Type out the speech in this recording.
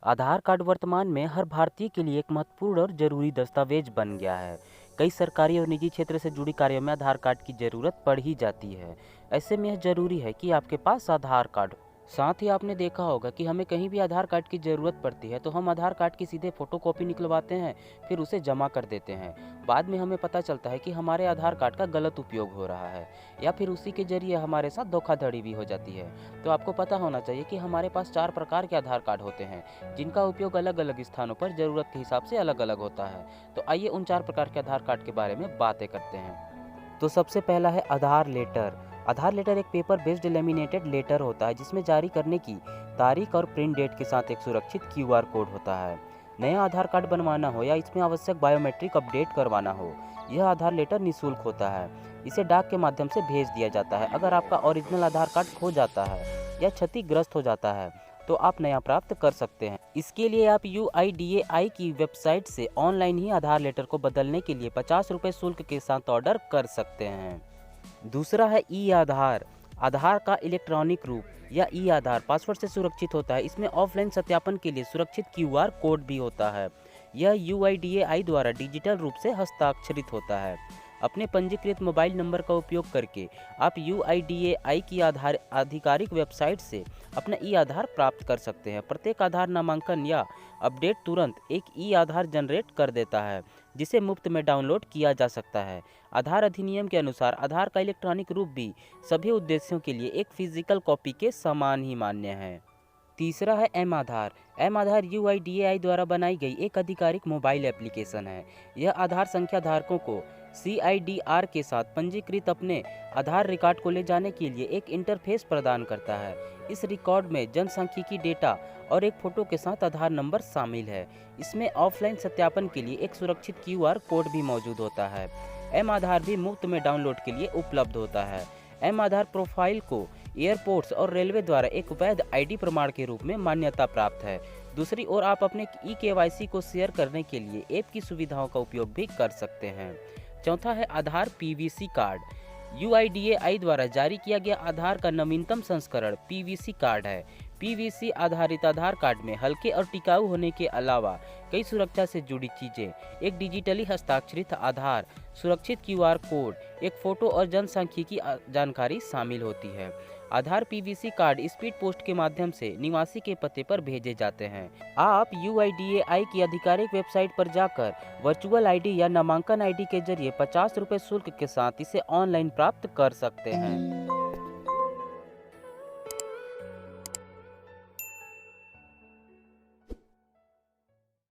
आधार card वर्तमान में हर भारतीय के लिए एक महत्वपूर्ण और जरूरी दस्तावेज बन गया है। कई सरकारी और निजी क्षेत्र से जुड़ी कार्यों में आधार कार्ड की जरूरत पड़ ही जाती है। ऐसे में यह जरूरी है कि आपके पास आधार कार्ड हो। साथ ही आपने देखा होगा कि हमें कहीं भी आधार कार्ड की ज़रूरत पड़ती है तो हम आधार कार्ड की सीधे फ़ोटोकॉपी निकलवाते हैं, फिर उसे जमा कर देते हैं। बाद में हमें पता चलता है कि हमारे आधार कार्ड का गलत उपयोग हो रहा है या फिर उसी के ज़रिए हमारे साथ धोखाधड़ी भी हो जाती है। तो आपको पता होना चाहिए कि हमारे पास 4 प्रकार के आधार कार्ड होते हैं, जिनका उपयोग अलग-अलग स्थानों पर ज़रूरत के हिसाब से अलग-अलग होता है। तो आइए उन 4 प्रकार के आधार कार्ड के बारे में बातें करते हैं। तो सबसे पहला है आधार लेटर। आधार लेटर एक पेपर बेस्ड लेमिनेटेड लेटर होता है जिसमें जारी करने की तारीख और प्रिंट डेट के साथ एक सुरक्षित क्यूआर कोड होता है। नया आधार कार्ड बनवाना हो या इसमें आवश्यक बायोमेट्रिक अपडेट करवाना हो, यह आधार लेटर निःशुल्क होता है। इसे डाक के माध्यम से भेज दिया जाता है। अगर आपका ओरिजिनल आधार कार्ड खो जाता है या क्षतिग्रस्त हो जाता है तो आप नया प्राप्त कर सकते हैं। इसके लिए आप UIDAI की वेबसाइट से ऑनलाइन ही आधार लेटर को बदलने के लिए 50 रुपये शुल्क के साथ ऑर्डर कर सकते हैं। दूसरा है ई आधार। आधार का इलेक्ट्रॉनिक रूप या ई आधार पासवर्ड से सुरक्षित होता है। इसमें ऑफलाइन सत्यापन के लिए सुरक्षित क्यूआर कोड भी होता है। यह UIDAI द्वारा डिजिटल रूप से हस्ताक्षरित होता है। अपने पंजीकृत मोबाइल नंबर का उपयोग करके आप UIDAI की आधार आधिकारिक वेबसाइट से अपना ई आधार प्राप्त कर सकते हैं। प्रत्येक आधार नामांकन या अपडेट तुरंत एक ई आधार जनरेट कर देता है, जिसे मुफ्त में डाउनलोड किया जा सकता है। आधार अधिनियम के अनुसार आधार का इलेक्ट्रॉनिक रूप भी सभी उद्देश्यों के लिए एक फिजिकल कॉपी के समान ही मान्य है। तीसरा है एम आधार। एम आधार UIDAI द्वारा बनाई गई एक आधिकारिक मोबाइल एप्लीकेशन है। यह आधार संख्या धारकों को CIDR के साथ पंजीकृत अपने आधार रिकॉर्ड को ले जाने के लिए एक इंटरफेस प्रदान करता है। इस रिकॉर्ड में जनसांख्यिकी डेटा और एक फ़ोटो के साथ आधार नंबर शामिल है। इसमें ऑफलाइन सत्यापन के लिए एक सुरक्षित QR कोड भी मौजूद होता है। एम आधार भी मुफ्त में डाउनलोड के लिए उपलब्ध होता है। एम आधार प्रोफाइल को एयरपोर्ट्स और रेलवे द्वारा एक वैध ID प्रमाण के रूप में मान्यता प्राप्त है। दूसरी ओर आप अपने eKYC को शेयर करने के लिए ऐप की सुविधाओं का उपयोग भी कर सकते हैं। चौथा है आधार PVC कार्ड। UIDAI द्वारा जारी किया गया आधार का नवीनतम संस्करण PVC कार्ड है। PVC आधारित आधार कार्ड में हल्के और टिकाऊ होने के अलावा कई सुरक्षा से जुड़ी चीज़ें, एक डिजिटली हस्ताक्षरित आधार, सुरक्षित QR कोड, एक फ़ोटो और जनसांख्यिकी जानकारी शामिल होती है। आधार PVC कार्ड स्पीड पोस्ट के माध्यम से निवासी के पते पर भेजे जाते हैं। आप UIDAI की आधिकारिक वेबसाइट पर जाकर वर्चुअल ID या नामांकन ID के जरिए 50 रुपये शुल्क के साथ इसे ऑनलाइन प्राप्त कर सकते हैं।